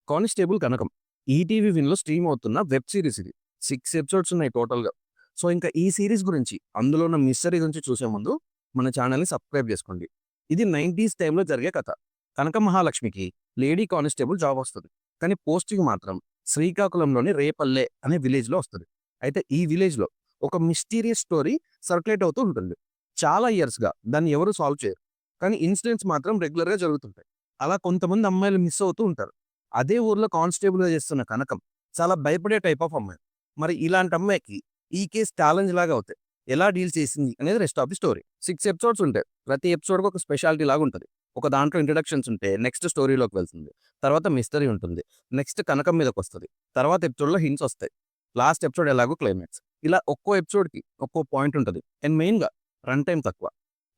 Constable కనకం ETV విన్‌లో stream అవుతున్న web series ఇది. 6 episodes ఉన్నాయి టోటల్‌గా. సో, ఇంకా ఈ సీరీస్ గురించి, అందులో ఉన్న మిస్టరీ గురించి చూసే ముందు మన ఛానెల్‌ని సబ్స్క్రైబ్ చేసుకోండి. ఇది 90స్ టైమ్‌లో జరిగే కథ. కనక మహాలక్ష్మికి లేడీ కానిస్టేబుల్ జాబ్ వస్తది. కానీ పోస్టింగ్ మాత్రం శ్రీకాకుళంలోని రేపల్లె అనే విలేజ్‌లో వస్తది. అయితే ఈ విలేజ్‌లో ఒక మిస్టీరియస్ స్టోరీ సర్క్యులేట్ అవుతూ ఉంటుంది. చాలా ఇయర్స్‌గా దాన్ని ఎవరు సాల్వ్ చేయరు. కానీ ఇన్సిడెంట్స్ మాత్రం రెగ్యులర్‌గా జరుగుతుంటాయి. అలా కొంతమంది అమ్మాయిలు మిస్ అవుతూ ఉంటారు. అదే ఊర్లో కానిస్టేబుల్‌గా చేస్తున్న కనకం చాలా భయపడే టైప్ ఆఫ్ అమ్మాయి. మరి ఇలాంటి అమ్మాయికి ఈ కేస్ ఛాలెంజ్ లాగా అవుతాయి. ఎలా డీల్ చేసింది అనేది rest of the story. 6 episodes ఉంటాయి. ప్రతి ఎపిసోడ్‌కి ఒక స్పెషాలిటీ లాగా ఉంటది. ఒక దాంట్లో ఇంట్రడక్షన్స్ ఉంటే నెక్స్ట్ స్టోరీలోకి వెళ్తుంది. తర్వాత మిస్టరీ ఉంటుంది. నెక్స్ట్ కనకం మీదకొస్తది. తర్వాత ఎపిసోడ్‌లో హింట్స్ వస్తాయి. లాస్ట్ ఎపిసోడ్ ఎలాగో క్లైమాక్స్. ఇలా ఒక్కో ఎపిసోడ్‌కి ఒక్కో పాయింట్ ఉంటది. అండ్ మెయిన్‌గా రన్ టైమ్ తక్కువ.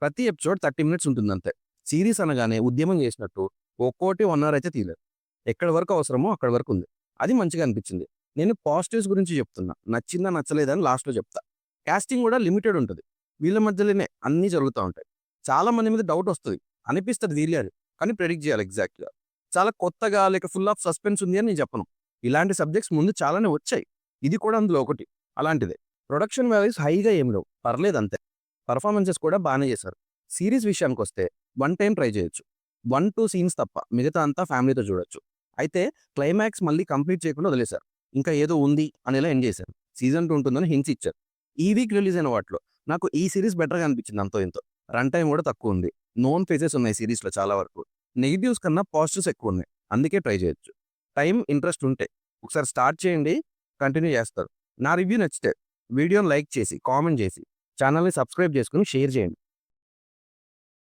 ప్రతి ఎపిసోడ్ 30 మినిట్స్ ఉంటుందంతే. సీరీస్ అనగానే ఉద్యమం చేసినట్టు ఒక్కోటి 1 అవర్ అయితే తీయలేదు. ఎక్కడి వరకు అవసరమో అక్కడి వరకు ఉంది. అది మంచిగా అనిపించింది. నేను పాజిటివ్స్ గురించి చెప్తున్నా. నచ్చిందా నచ్చలేదా అని లాస్ట్‌లో చెప్తా. కాస్టింగ్ కూడా లిమిటెడ్ ఉంటది. వీళ్ళ మధ్యలోనే అన్నీ జరుగుతా ఉంటాయి. చాలా మంది మీద డౌట్ వస్తది. అనిపిస్తది వీళ్ళే అని. కానీ ప్రెడిక్ట్ చేయాలి ఎగ్జాక్ట్‌గా. చాలా కొత్తగా లేక ఫుల్ ఆఫ్ సస్పెన్స్ ఉంది అని నేను చెప్పను. ఇలాంటి సబ్జెక్ట్స్ ముందు చాలానే వచ్చాయి. ఇది కూడా అందులో ఒకటి. అలాంటిదే. ప్రొడక్షన్ వాల్యూస్ హైగా ఏమి లేవు. పర్లేదంతే. పెర్ఫార్మన్సెస్ కూడా బానే చేశారు. సీరీస్ విషయానికొస్తే వన్ టైమ్ ట్రై చేయొచ్చు. 1, 2 సీన్స్ తప్ప మిగతా అంతా ఫ్యామిలీతో చూడొచ్చు. అయితే క్లైమాక్స్ మళ్ళీ కంప్లీట్ చేయకుండా వదిలేశారు. ఇంకా ఏదో ఉంది అనేలా ఎండ్ చేశారు. సీజన్ 2 ఉంటుందని హింట్స్ ఇచ్చారు. ఈ వీక్ రిలీజ్ అయిన వాటిలో నాకు ఈ సీరీస్ బెటర్‌గా అనిపించింది అంతో ఇంతో. రన్ టైమ్ కూడా తక్కువుంది. నోన్ ఫేసెస్ ఉన్నాయి సీరీస్‌లో చాలా వరకు. నెగెటివ్స్ కన్నా పాజిటివ్స్ ఎక్కువున్నాయి. అందుకే ట్రై చేయొచ్చు. టైమ్, ఇంట్రెస్ట్ ఉంటే ఒకసారి స్టార్ట్ చేయండి. కంటిన్యూ చేస్తారు. నా రివ్యూ నచ్చితే వీడియోని లైక్ చేసి, కామెంట్ చేసి, ఛానెల్‌ని సబ్స్క్రైబ్ చేసుకొని షేర్ చేయండి.